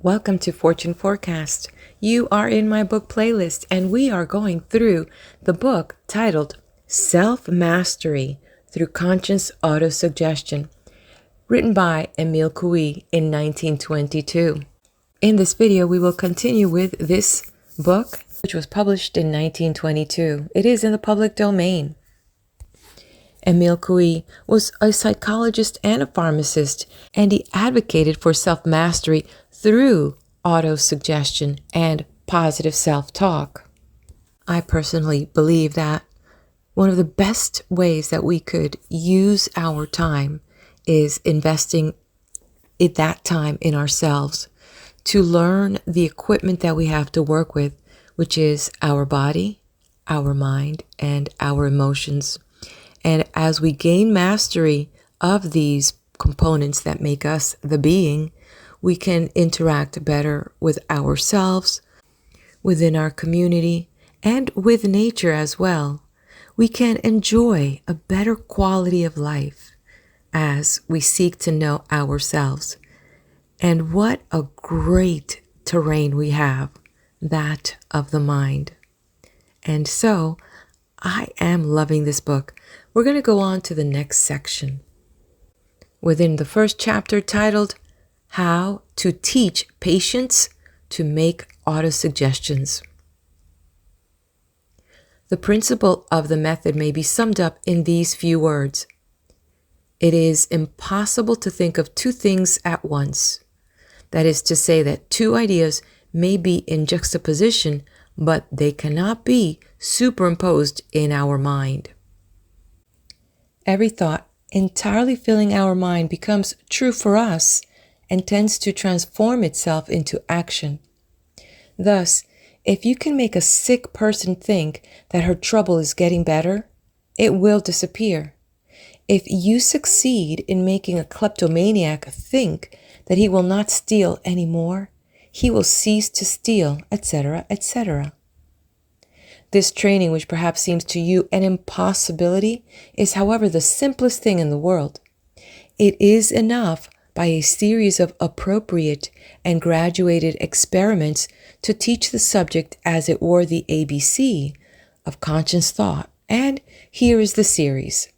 Welcome to Fortune Forecast. You are in my book playlist, and we are going through the book titled Self-Mastery Through Conscious Autosuggestion, written by Emile Coue in 1922. In this video, we will continue with this book, which was published in 1922. It is in the public domain. Emile Coue was a psychologist and a pharmacist, and he advocated for self-mastery through autosuggestion and positive self-talk. I personally believe that one of the best ways that we could use our time is investing that time in ourselves to learn the equipment that we have to work with, which is our body, our mind, and our emotions. And as we gain mastery of these components that make us the being, we can interact better with ourselves, within our community, and with nature as well. We can enjoy a better quality of life as we seek to know ourselves. And what a great terrain we have, that of the mind. And so, I am loving this book. We're going to go on to the next section. Within the first chapter titled, How to Teach Patients to Make Autosuggestions. The principle of the method may be summed up in these few words. It is impossible to think of two things at once. That is to say that two ideas may be in juxtaposition, but they cannot be superimposed in our mind. Every thought entirely filling our mind becomes true for us and tends to transform itself into action. Thus, if you can make a sick person think that her trouble is getting better, it will disappear. If you succeed in making a kleptomaniac think that he will not steal anymore, he will cease to steal, etc., etc. This training, which perhaps seems to you an impossibility, is, however, the simplest thing in the world. It is enough by a series of appropriate and graduated experiments to teach the subject as it were the ABC of conscious thought. And here is the series.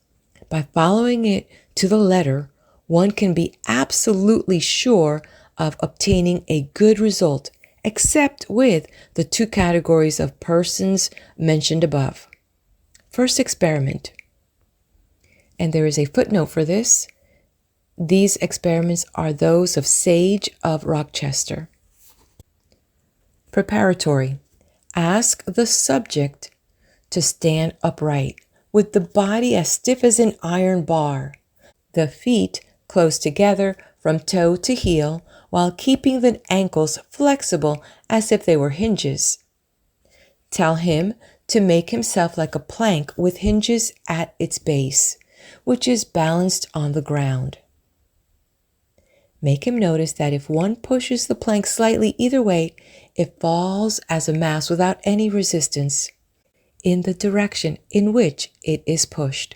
By following it to the letter, one can be absolutely sure of obtaining a good result, except with the two categories of persons mentioned above. First experiment. And there is a footnote for this. These experiments are those of Sage of Rochester. Preparatory. Ask the subject to stand upright, with the body as stiff as an iron bar, the feet close together from toe to heel, while keeping the ankles flexible as if they were hinges. Tell him to make himself like a plank with hinges at its base, which is balanced on the ground. Make him notice that if one pushes the plank slightly either way, it falls as a mass without any resistance in the direction in which it is pushed.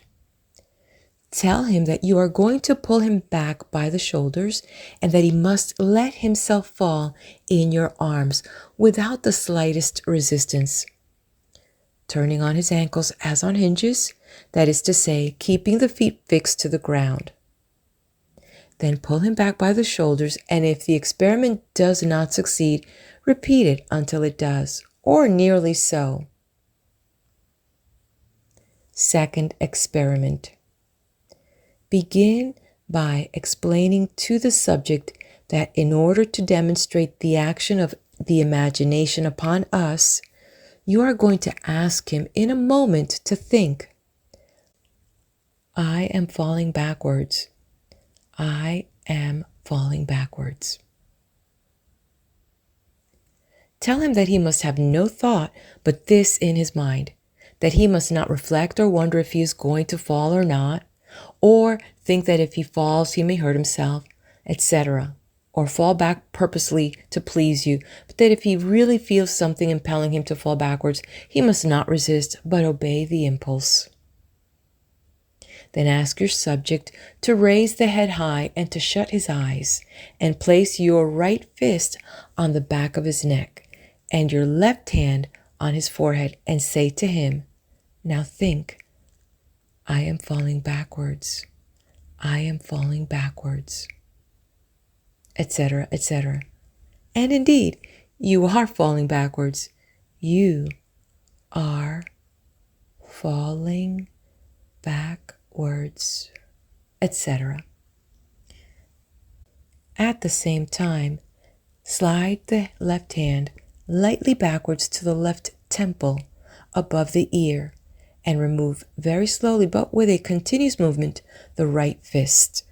Tell him that you are going to pull him back by the shoulders and that he must let himself fall in your arms without the slightest resistance. Turning on his ankles as on hinges, that is to say, keeping the feet fixed to the ground. Then pull him back by the shoulders, and if the experiment does not succeed, repeat it until it does, or nearly so. Second experiment. Begin by explaining to the subject that in order to demonstrate the action of the imagination upon us, you are going to ask him in a moment to think, I am falling backwards. I am falling backwards. Tell him that he must have no thought but this in his mind, that he must not reflect or wonder if he is going to fall or not, or think that if he falls he may hurt himself, etc., or fall back purposely to please you, but that if he really feels something impelling him to fall backwards, he must not resist but obey the impulse. Then ask your subject to raise the head high and to shut his eyes, and place your right fist on the back of his neck and your left hand on his forehead, and say to him, "Now think, I am falling backwards. I am falling backwards," etc., etc. And indeed, you are falling backwards. You are falling backwards, etc. At the same time, slide the left hand lightly backwards to the left temple above the ear and remove very slowly but with a continuous movement the right fist.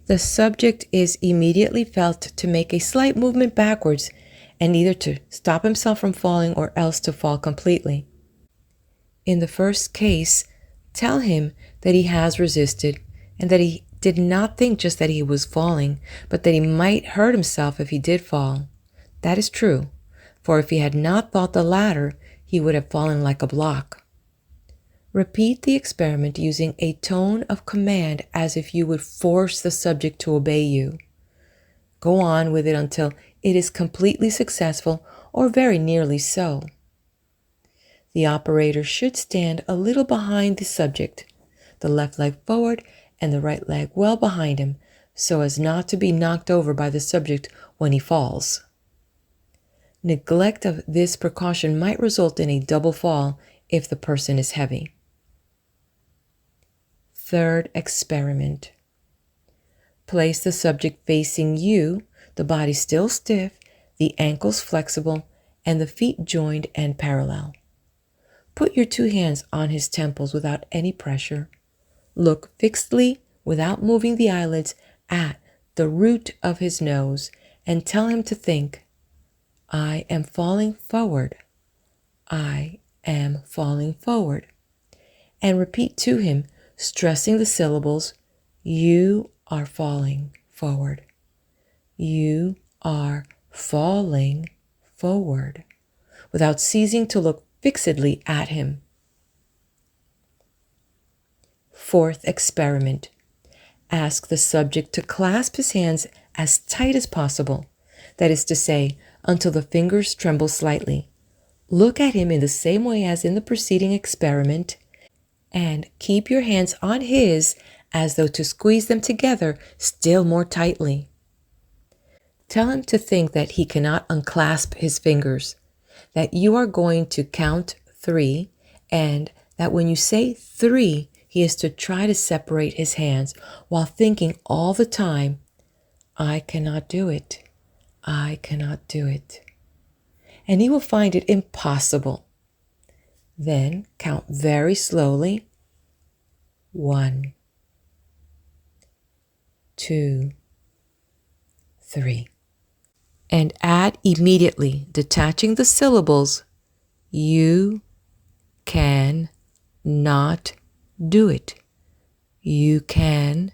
The subject is immediately felt to make a slight movement backwards and either to stop himself from falling or else to fall completely. In the first case, tell him that he has resisted and that he did not think just that he was falling, but that he might hurt himself if he did fall. That is true, for if he had not thought the latter, he would have fallen like a block. Repeat the experiment using a tone of command as if you would force the subject to obey you. Go on with it until it is completely successful or very nearly so. The operator should stand a little behind the subject, the left leg forward and the right leg well behind him, so as not to be knocked over by the subject when he falls. Neglect of this precaution might result in a double fall if the person is heavy. Third experiment. Place the subject facing you, the body still stiff, the ankles flexible, and the feet joined and parallel. Put your two hands on his temples without any pressure. Look fixedly, without moving the eyelids, at the root of his nose and tell him to think, "I am falling forward. I am falling forward." And repeat to him, stressing the syllables, "You are falling forward. You are falling forward," without ceasing to look fixedly at him. Fourth experiment. Ask the subject to clasp his hands as tight as possible, that is to say, until the fingers tremble slightly. Look at him in the same way as in the preceding experiment, and keep your hands on his as though to squeeze them together still more tightly. Tell him to think that he cannot unclasp his fingers, that you are going to count 3, and that when you say 3, he is to try to separate his hands while thinking all the time, "I cannot do it. I cannot do it." And he will find it impossible. Then count very slowly. 1, 2, 3. And add immediately, detaching the syllables, "You can not do it. You can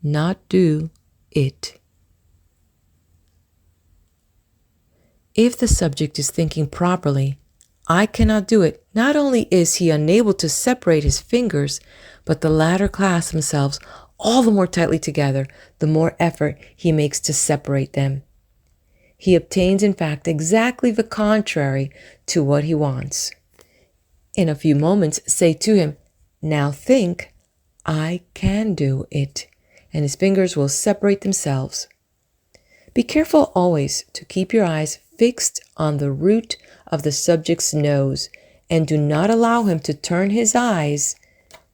not do it." If the subject is thinking properly, "I cannot do it," not only is he unable to separate his fingers, but the latter clasp themselves all the more tightly together, the more effort he makes to separate them. He obtains, in fact, exactly the contrary to what he wants. In a few moments, say to him, "Now think, I can do it," and his fingers will separate themselves. Be careful always to keep your eyes fixed on the root of the subject's nose, and do not allow him to turn his eyes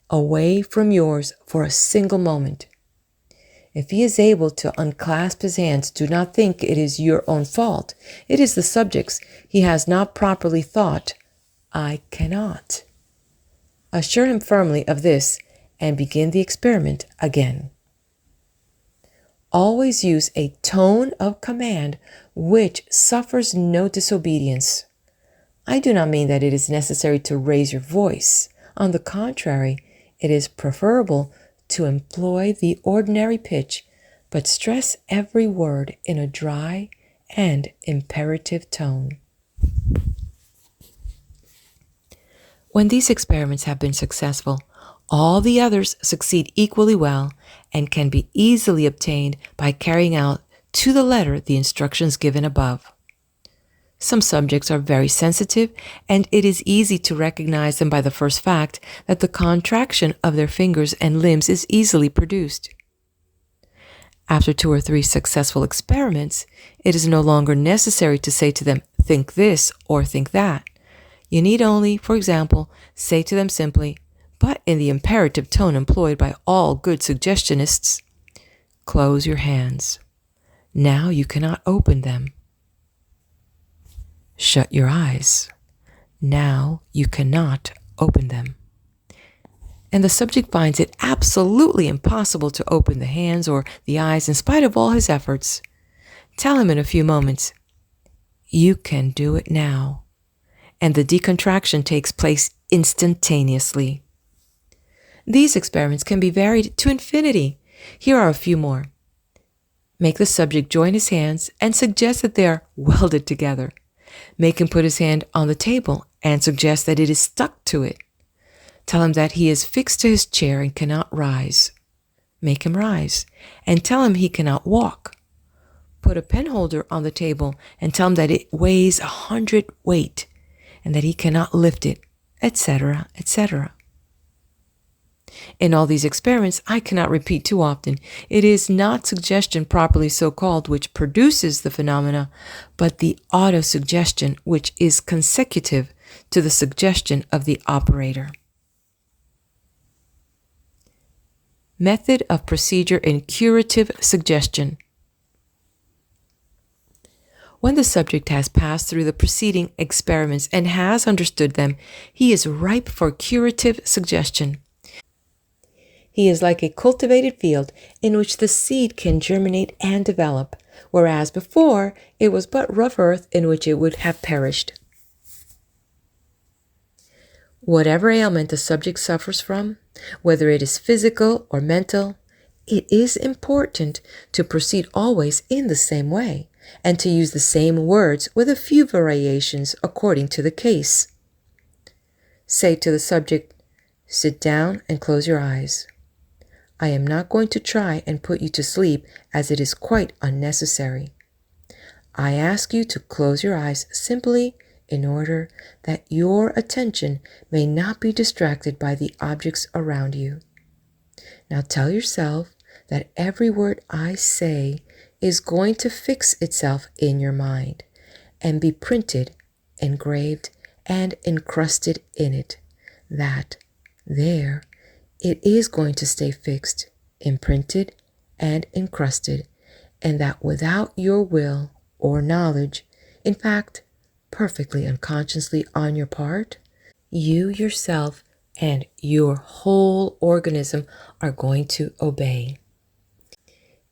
away from yours for a single moment. If he is able to unclasp his hands, do not think it is your own fault. It is the subject's. He has not properly thought, "I cannot." Assure him firmly of this and begin the experiment again. Always use a tone of command which suffers no disobedience. I do not mean that it is necessary to raise your voice. On the contrary, it is preferable to employ the ordinary pitch, but stress every word in a dry and imperative tone. When these experiments have been successful, All the others succeed equally well and can be easily obtained by carrying out to the letter the instructions given above. Some subjects are very sensitive, and it is easy to recognize them by the first fact that the contraction of their fingers and limbs is easily produced. After 2 or 3 successful experiments, it is no longer necessary to say to them, think this or think that. You need only, for example, say to them simply, but in the imperative tone employed by all good suggestionists, close your hands. Now you cannot open them. Shut your eyes. Now you cannot open them. And the subject finds it absolutely impossible to open the hands or the eyes in spite of all his efforts. Tell him in a few moments, you can do it now. And the decontraction takes place instantaneously. These experiments can be varied to infinity. Here are a few more. Make the subject join his hands and suggest that they are welded together. Make him put his hand on the table and suggest that it is stuck to it. Tell him that he is fixed to his chair and cannot rise. Make him rise and tell him he cannot walk. Put a pen holder on the table and tell him that it weighs 100 weight and that he cannot lift it, etc., etc. In all these experiments, I cannot repeat too often, it is not suggestion properly so called which produces the phenomena, but the autosuggestion which is consecutive to the suggestion of the operator. Method of procedure in curative suggestion. When the subject has passed through the preceding experiments and has understood them, he is ripe for curative suggestion. He is like a cultivated field in which the seed can germinate and develop, whereas before it was but rough earth in which it would have perished. Whatever ailment the subject suffers from, whether it is physical or mental, it is important to proceed always in the same way and to use the same words with a few variations according to the case. Say to the subject, sit down and close your eyes. I am not going to try and put you to sleep as it is quite unnecessary. I ask you to close your eyes simply in order that your attention may not be distracted by the objects around you. Now tell yourself that every word I say is going to fix itself in your mind and be printed, engraved, and encrusted in it, that there it is going to stay fixed, imprinted, and encrusted, and that without your will or knowledge, in fact, perfectly unconsciously on your part, you yourself and your whole organism are going to obey.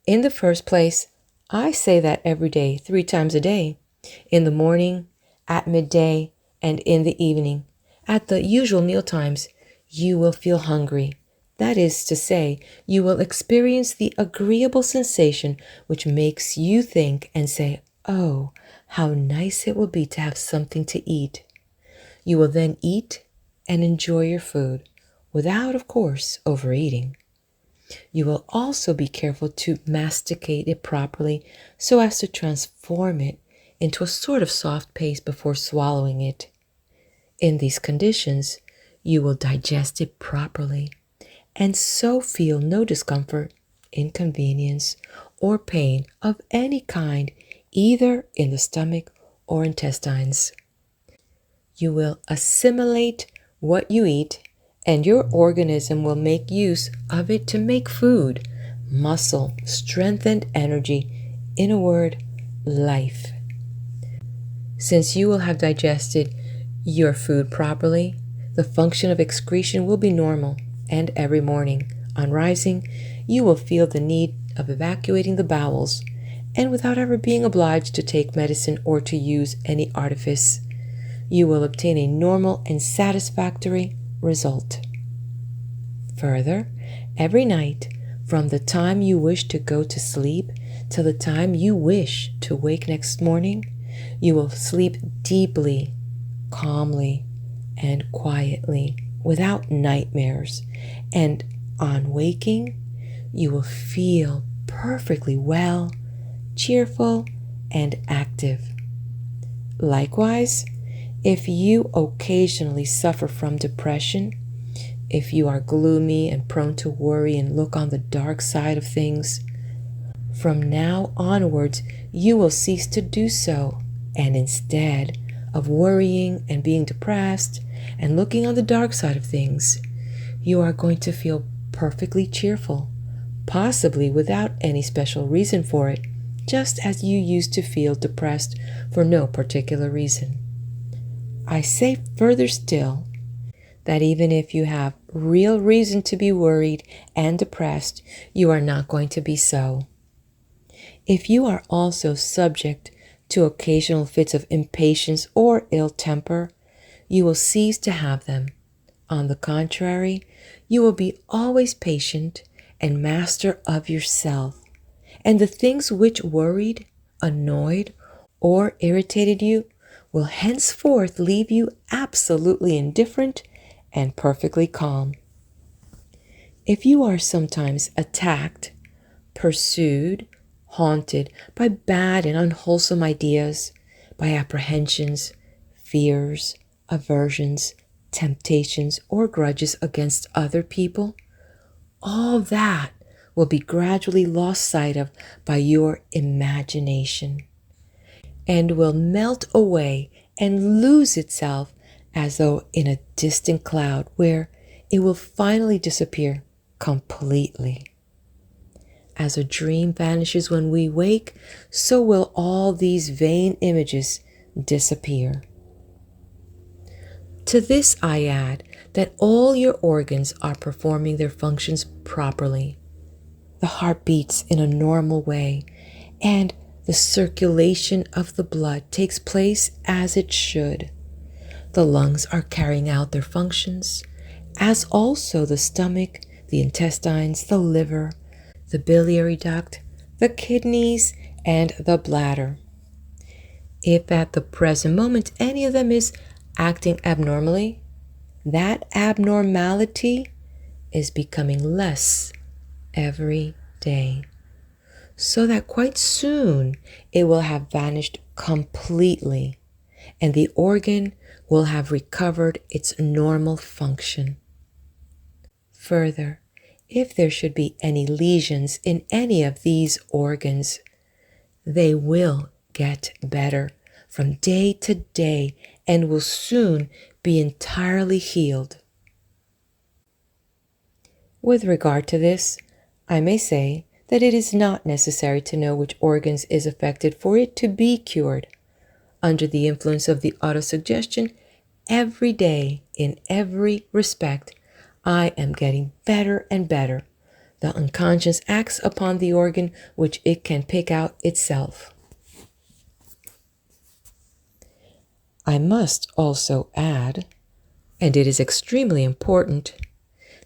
In the first place, I say that every day, 3 times a day, in the morning, at midday, and in the evening. At the usual meal times, you will feel hungry. That is to say, you will experience the agreeable sensation which makes you think and say, oh, how nice it will be to have something to eat. You will then eat and enjoy your food, without, of course, overeating. You will also be careful to masticate it properly so as to transform it into a sort of soft paste before swallowing it. In these conditions, you will digest it properly and so feel no discomfort, inconvenience, or pain of any kind, either in the stomach or intestines. You will assimilate what you eat, and your organism will make use of it to make food, muscle, strength, and energy. In a word, life. Since you will have digested your food properly, the function of excretion will be normal, and every morning, on rising, you will feel the need of evacuating the bowels, and without ever being obliged to take medicine or to use any artifice, you will obtain a normal and satisfactory result. Further, every night, from the time you wish to go to sleep till the time you wish to wake next morning, you will sleep deeply, calmly, and quietly without nightmares, and on waking, you will feel perfectly well, cheerful, and active. Likewise, if you occasionally suffer from depression, if you are gloomy and prone to worry and look on the dark side of things, from now onwards you will cease to do so, and instead of worrying and being depressed and looking on the dark side of things, you are going to feel perfectly cheerful, possibly without any special reason for it, just as you used to feel depressed for no particular reason. I say further still that even if you have real reason to be worried and depressed, you are not going to be so. If you are also subject to occasional fits of impatience or ill temper, you will cease to have them. On the contrary, you will be always patient and master of yourself, and the things which worried, annoyed, or irritated you will henceforth leave you absolutely indifferent and perfectly calm. If you are sometimes attacked, pursued, haunted by bad and unwholesome ideas, by apprehensions, fears, aversions, temptations, or grudges against other people, all that will be gradually lost sight of by your imagination, and will melt away and lose itself as though in a distant cloud, where it will finally disappear completely. As a dream vanishes when we wake, so will all these vain images disappear. To this I add that all your organs are performing their functions properly. The heart beats in a normal way, and the circulation of the blood takes place as it should. The lungs are carrying out their functions, as also the stomach, the intestines, the liver, the biliary duct, the kidneys, and the bladder. If at the present moment any of them is acting abnormally, that abnormality is becoming less every day, so that quite soon it will have vanished completely, and the organ will have recovered its normal function. Further, if there should be any lesions in any of these organs, they will get better from day to day and will soon be entirely healed. With regard to this, I may say that it is not necessary to know which organs is affected for it to be cured. Under the influence of the autosuggestion, every day, in every respect, I am getting better and better. The unconscious acts upon the organ which it can pick out itself. I must also add, and it is extremely important,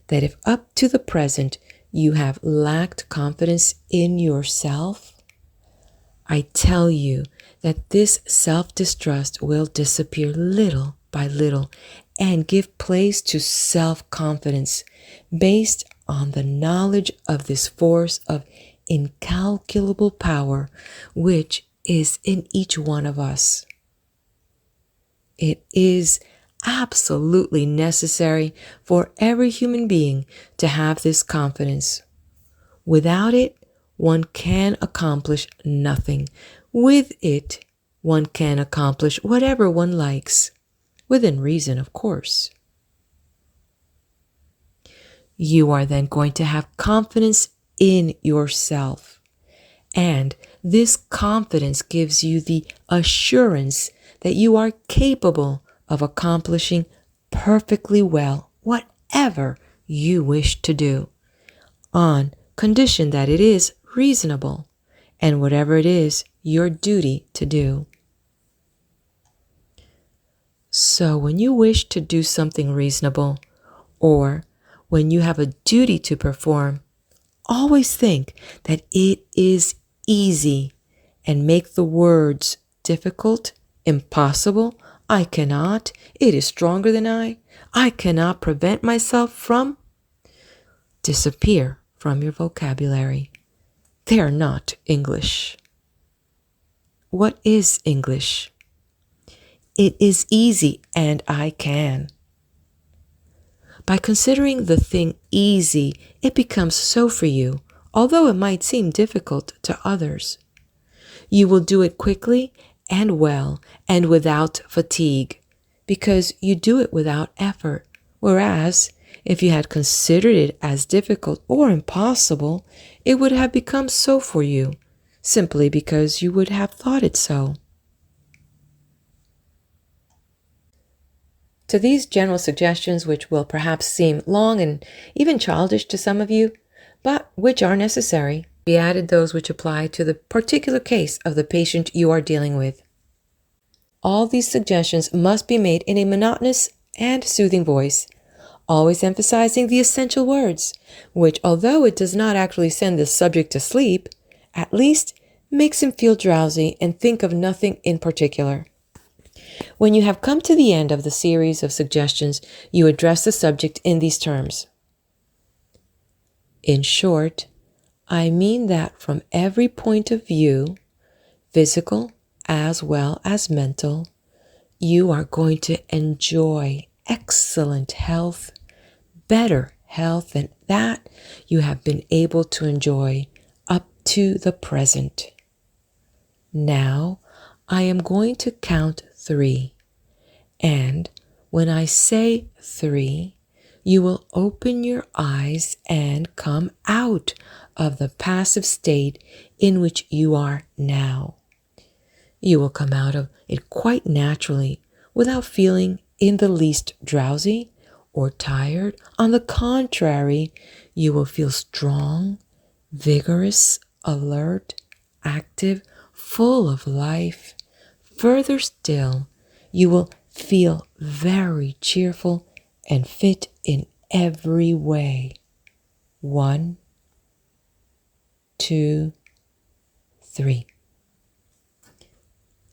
that if up to the present you have lacked confidence in yourself, I tell you that this self-distrust will disappear little by little and give place to self-confidence based on the knowledge of this force of incalculable power which is in each one of us. It is absolutely necessary for every human being to have this confidence. Without it, one can accomplish nothing. With it, one can accomplish whatever one likes, within reason, of course. You are then going to have confidence in yourself, and this confidence gives you the assurance that you are capable of accomplishing perfectly well whatever you wish to do, on condition that it is reasonable, and whatever it is your duty to do. So when you wish to do something reasonable, or when you have a duty to perform, always think that it is easy and make the words difficult, impossible, I cannot, it is stronger than I, I cannot prevent myself from disappear from your vocabulary. They are not English. What is English? It is easy and I can. By considering the thing easy, it becomes so for you, although it might seem difficult to others. You will do it quickly and well and without fatigue, because you do it without effort, whereas if you had considered it as difficult or impossible, it would have become so for you, simply because you would have thought it so. To these general suggestions, which will perhaps seem long and even childish to some of you, but which are necessary, we added those which apply to the particular case of the patient you are dealing with. All these suggestions must be made in a monotonous and soothing voice, always emphasizing the essential words, which, although it does not actually send the subject to sleep, at least makes him feel drowsy and think of nothing in particular. When you have come to the end of the series of suggestions, you address the subject in these terms. In short, I mean that from every point of view, physical as well as mental, you are going to enjoy excellent health, better health than that you have been able to enjoy up to the present. Now, I am going to count 3, and when I say 3, you will open your eyes and come out of the passive state in which you are now. You will come out of it quite naturally without feeling in the least drowsy or tired. On the contrary, you will feel strong, vigorous, alert, active, full of life. Further still, you will feel very cheerful and fit in every way. 1, 2, 3.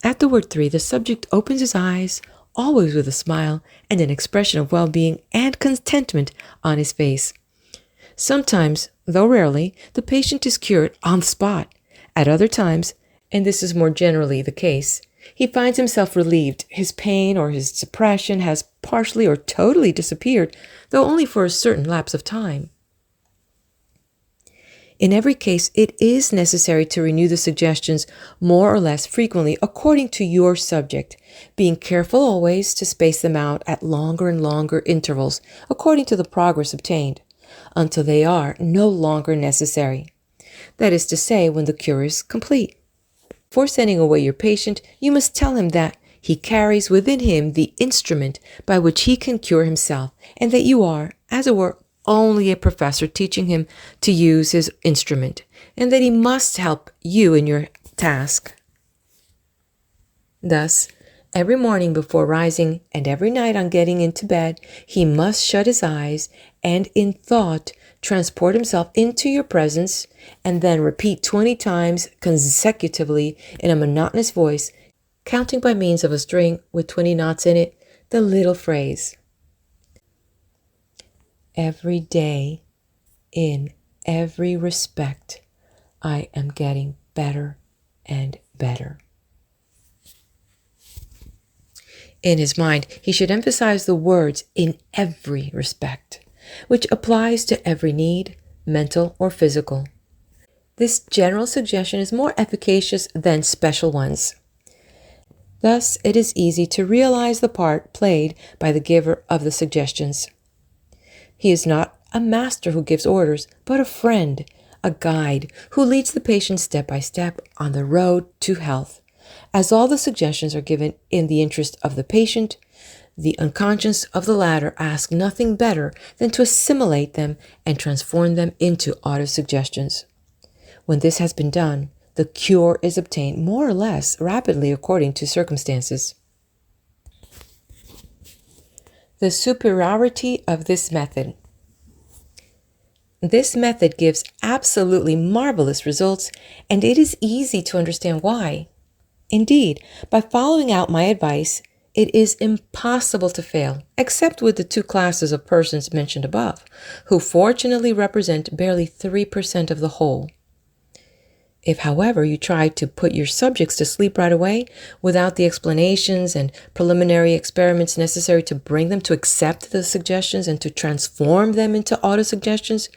At the word 3, the subject opens his eyes, always with a smile and an expression of well-being and contentment on his face. Sometimes, though rarely, the patient is cured on the spot. At other times, and this is more generally the case, he finds himself relieved. His pain or his depression has partially or totally disappeared, though only for a certain lapse of time. In every case, it is necessary to renew the suggestions more or less frequently according to your subject, being careful always to space them out at longer and longer intervals according to the progress obtained, until they are no longer necessary. That is to say, when the cure is complete. Before sending away your patient, you must tell him that he carries within him the instrument by which he can cure himself, and that you are, as it were, only a professor teaching him to use his instrument, and that he must help you in your task. Thus, every morning before rising and every night on getting into bed, he must shut his eyes and in thought transport himself into your presence, and then repeat 20 times consecutively in a monotonous voice, counting by means of a string with 20 knots in it, the little phrase, "Every day, in every respect, I am getting better and better." In his mind, he should emphasize the words "in every respect," which applies to every need, mental or physical. This general suggestion is more efficacious than special ones. Thus, it is easy to realize the part played by the giver of the suggestions. He is not a master who gives orders, but a friend, a guide who leads the patient step by step on the road to health. As all the suggestions are given in the interest of the patient, the unconscious of the latter asks nothing better than to assimilate them and transform them into autosuggestions. When this has been done, the cure is obtained more or less rapidly according to circumstances. The superiority of this method. This method gives absolutely marvelous results, and it is easy to understand why. Indeed, by following out my advice, It is impossible to fail, except with the two classes of persons mentioned above, who fortunately represent barely 3% of the whole. If, however, you try to put your subjects to sleep right away without the explanations and preliminary experiments necessary to bring them to accept the suggestions and to transform them into autosuggestions,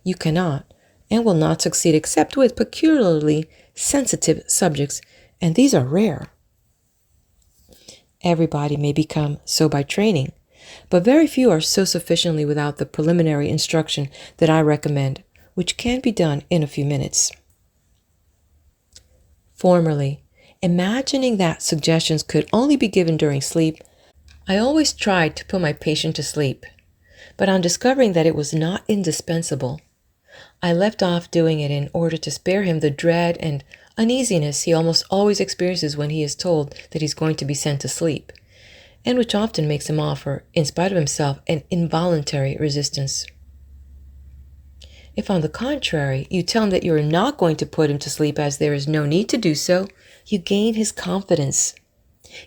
you cannot and will not succeed except with peculiarly sensitive subjects, and these are rare. Everybody may become so by training, but very few are so sufficiently without the preliminary instruction that I recommend, which can be done in a few minutes. Formerly, imagining that suggestions could only be given during sleep, I always tried to put my patient to sleep, but on discovering that it was not indispensable, I left off doing it in order to spare him the dread and uneasiness he almost always experiences when he is told that he's going to be sent to sleep, and which often makes him offer, in spite of himself, an involuntary resistance. If, on the contrary, you tell him that you are not going to put him to sleep as there is no need to do so, you gain his confidence.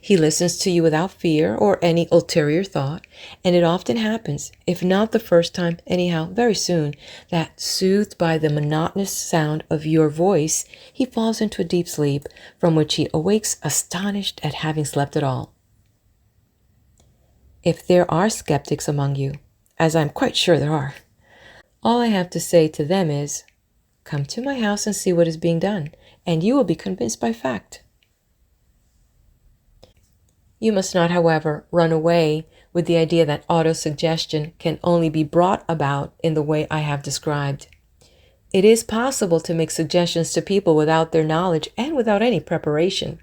He listens to you without fear or any ulterior thought, and it often happens, if not the first time, anyhow, very soon, that, soothed by the monotonous sound of your voice, he falls into a deep sleep, from which he awakes astonished at having slept at all. If there are skeptics among you, as I am quite sure there are, all I have to say to them is, come to my house and see what is being done, and you will be convinced by fact. You must not, however, run away with the idea that autosuggestion can only be brought about in the way I have described. It is possible to make suggestions to people without their knowledge and without any preparation.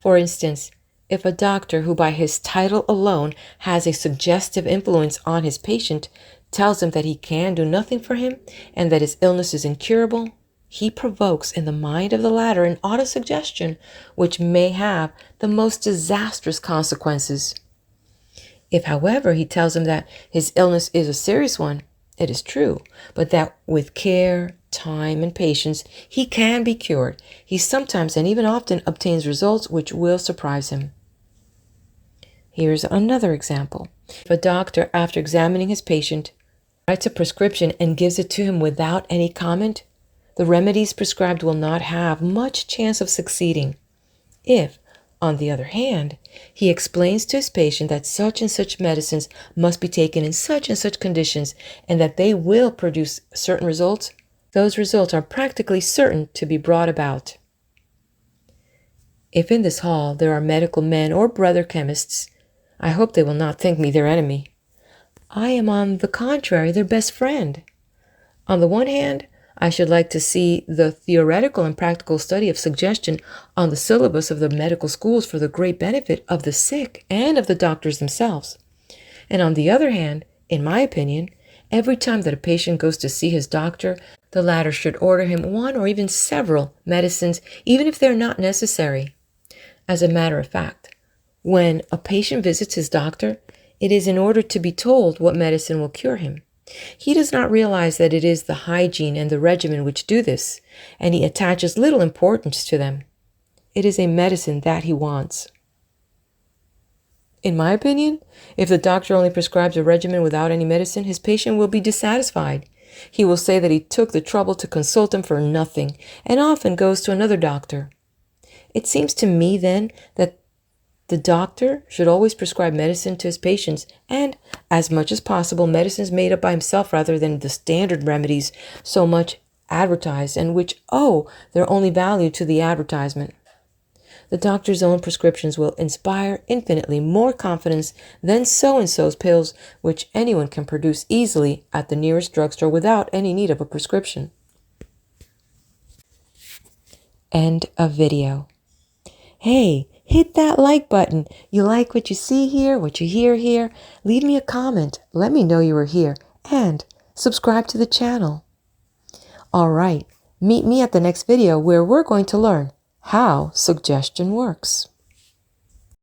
For instance, if a doctor who by his title alone has a suggestive influence on his patient tells him that he can do nothing for him and that his illness is incurable, he provokes in the mind of the latter an autosuggestion which may have the most disastrous consequences. If, however, he tells him that his illness is a serious one, it is true, but that with care, time, and patience he can be cured, he sometimes and even often obtains results which will surprise him. Here's another example. If a doctor, after examining his patient, writes a prescription and gives it to him without any comment, the remedies prescribed will not have much chance of succeeding. If, on the other hand, he explains to his patient that such and such medicines must be taken in such and such conditions and that they will produce certain results, those results are practically certain to be brought about. If in this hall there are medical men or brother chemists, I hope they will not think me their enemy. I am, on the contrary, their best friend. On the one hand, I should like to see the theoretical and practical study of suggestion on the syllabus of the medical schools for the great benefit of the sick and of the doctors themselves. And on the other hand, in my opinion, every time that a patient goes to see his doctor, the latter should order him one or even several medicines, even if they are not necessary. As a matter of fact, when a patient visits his doctor, it is in order to be told what medicine will cure him. He does not realize that it is the hygiene and the regimen which do this, and he attaches little importance to them. It is a medicine that he wants. In my opinion, if the doctor only prescribes a regimen without any medicine, his patient will be dissatisfied. He will say that he took the trouble to consult him for nothing, and often goes to another doctor. It seems to me, then, that the doctor should always prescribe medicine to his patients, and, as much as possible, medicines made up by himself rather than the standard remedies so much advertised and which owe their only value to the advertisement. The doctor's own prescriptions will inspire infinitely more confidence than so-and-so's pills, which anyone can produce easily at the nearest drugstore without any need of a prescription. End of video. Hey, hit that like button. You like what you see here, what you hear here? Leave me a comment. Let me know you are here. And subscribe to the channel. All right, meet me at the next video where we're going to learn how suggestion works.